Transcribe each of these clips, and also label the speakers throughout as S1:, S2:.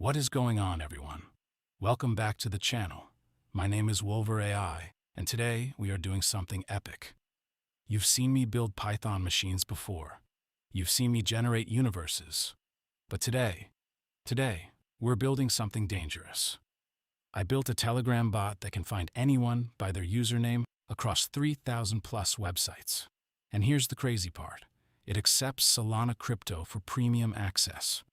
S1: What is going on, everyone? Welcome back to the channel. My name is Wolver AI, and today we are doing something epic. You've seen me build Python machines before. You've seen me generate universes. But today, we're building something dangerous. I built a Telegram bot that can find anyone by their username across 3,000 plus websites. And here's the crazy part. It accepts Solana crypto for premium access.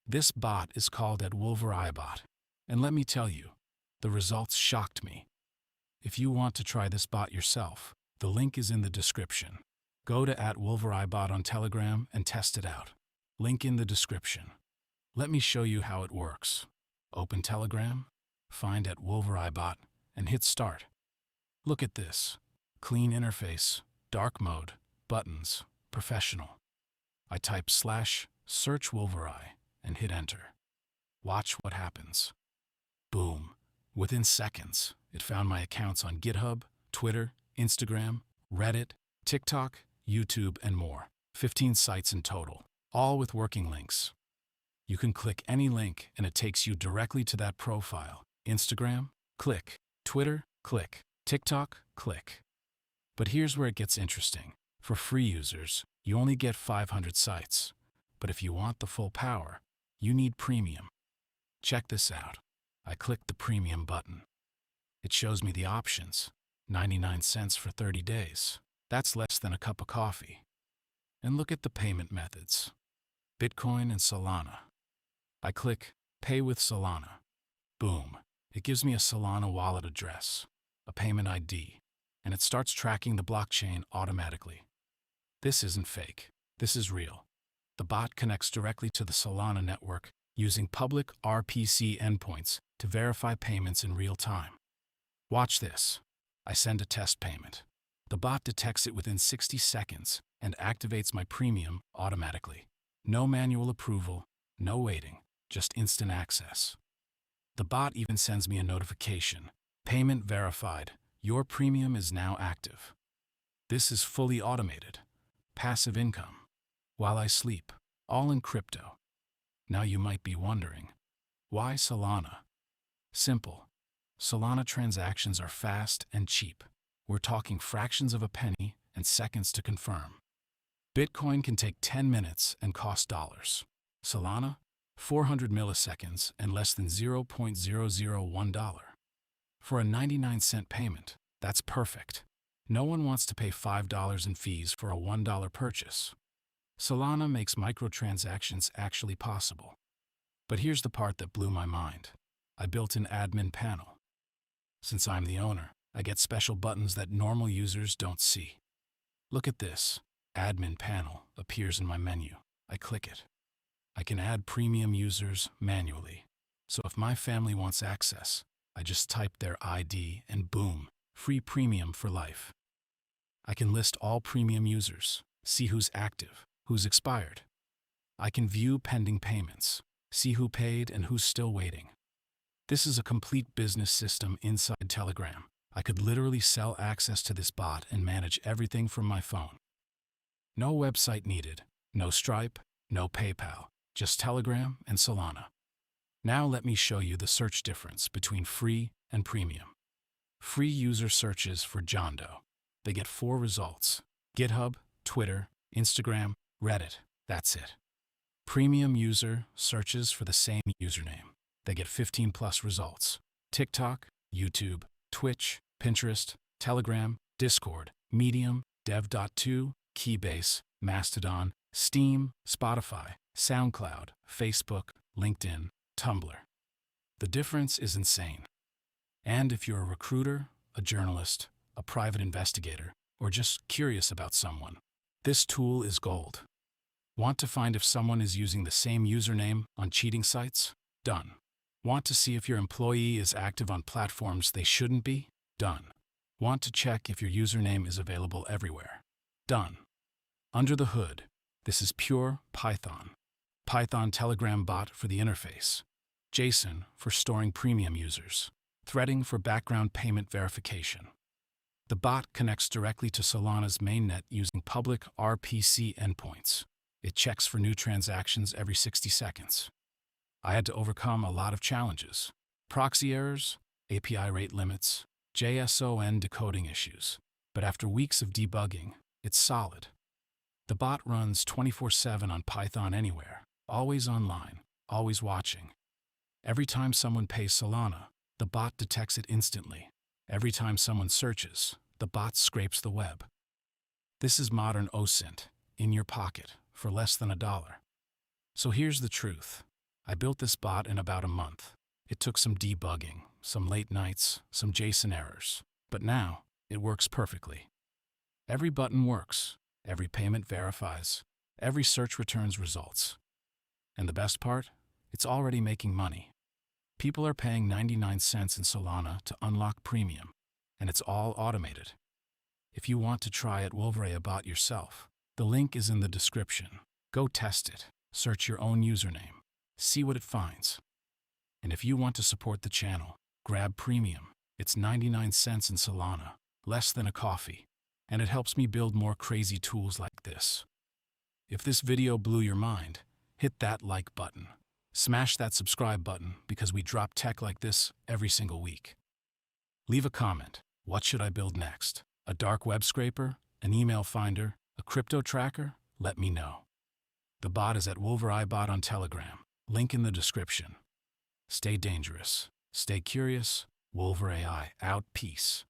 S1: This bot is called Wolver iBot, and let me tell you, the results shocked me. If you want to try this bot yourself, the link is in the description. Go to @Wolver iBot on Telegram and test it out. Link in the description. Let me show you how it works. Open Telegram, find @Wolver iBot, and hit start. Look at this. Clean interface, dark mode, buttons, professional. I type /search wolveri and hit enter. Watch what happens. Boom. Within seconds, it found my accounts on GitHub, Twitter, Instagram, Reddit, TikTok, YouTube, and more. 15 sites in total, all with working links. You can click any link and it takes you directly to that profile. Instagram, click. Twitter, click. TikTok, click. But here's where it gets interesting. For free users, you only get 500 sites. But if you want the full power, you need premium. Check this out. I click the premium button. It shows me the options. 99 cents for 30 days. That's less than a cup of coffee. And look at the payment methods. Bitcoin and Solana. I click Pay with Solana. Boom. It gives me a Solana wallet address, a payment ID, and it starts tracking the blockchain automatically. This isn't fake. This is real. The bot connects directly to the Solana network using public RPC endpoints to verify payments in real time. Watch this. I send a test payment. The bot detects it within 60 seconds and activates my premium automatically. No manual approval, no waiting, just instant access. The bot even sends me a notification. Payment verified. Your premium is now active. This is fully automated. Passive income. While I sleep, all in crypto. Now you might be wondering, why Solana? Simple. Solana transactions are fast and cheap. We're talking fractions of a penny and seconds to confirm. Bitcoin can take 10 minutes and cost dollars. Solana, 400 milliseconds and less than $0.001. For a 99-cent payment, that's perfect. No one wants to pay $5 in fees for a $1 purchase. Solana makes microtransactions actually possible. But here's the part that blew my mind. I built an admin panel. Since I'm the owner, I get special buttons that normal users don't see. Look at this. Admin panel appears in my menu. I click it. I can add premium users manually. So if my family wants access, I just type their ID and boom, free premium for life. I can list all premium users, see who's active, who's expired. I can view pending payments, see who paid and who's still waiting. This is a complete business system inside Telegram. I could literally sell access to this bot and manage everything from my phone. No website needed, no Stripe, no PayPal, just Telegram and Solana. Now let me show you the search difference between free and premium. Free user searches for John Doe. They get 4 results. GitHub, Twitter, Instagram, Reddit. That's it. Premium user searches for the same username. They get 15 plus results. TikTok, YouTube, Twitch, Pinterest, Telegram, Discord, Medium, Dev.to, Keybase, Mastodon, Steam, Spotify, SoundCloud, Facebook, LinkedIn, Tumblr. The difference is insane. And if you're a recruiter, a journalist, a private investigator, or just curious about someone, this tool is gold. Want to find if someone is using the same username on cheating sites? Done. Want to see if your employee is active on platforms they shouldn't be? Done. Want to check if your username is available everywhere? Done. Under the hood, this is pure Python. Python Telegram bot for the interface. JSON for storing premium users. Threading for background payment verification. The bot connects directly to Solana's mainnet using public RPC endpoints. It checks for new transactions every 60 seconds. I had to overcome a lot of challenges. Proxy errors, API rate limits, JSON decoding issues. But after weeks of debugging, it's solid. The bot runs 24/7 on Python anywhere, always online, always watching. Every time someone pays Solana, the bot detects it instantly. Every time someone searches, the bot scrapes the web. This is modern OSINT, in your pocket, for less than $1. So here's the truth. I built this bot in about a month. It took some debugging, some late nights, some JSON errors. But now, it works perfectly. Every button works. Every payment verifies. Every search returns results. And the best part? It's already making money. People are paying 99 cents in Solana to unlock premium, and it's all automated. If you want to try it Wolver bot yourself, the link is in the description. Go test it, search your own username, see what it finds. And if you want to support the channel, grab premium. It's 99 cents in Solana, less than a coffee, and it helps me build more crazy tools like this. If this video blew your mind, hit that like button. Smash that subscribe button because we drop tech like this every single week. Leave a comment. What should I build next? A dark web scraper? An email finder? A crypto tracker? Let me know. The bot is at Wolver bot on Telegram. Link in the description. Stay dangerous. Stay curious. Wolver out. Peace.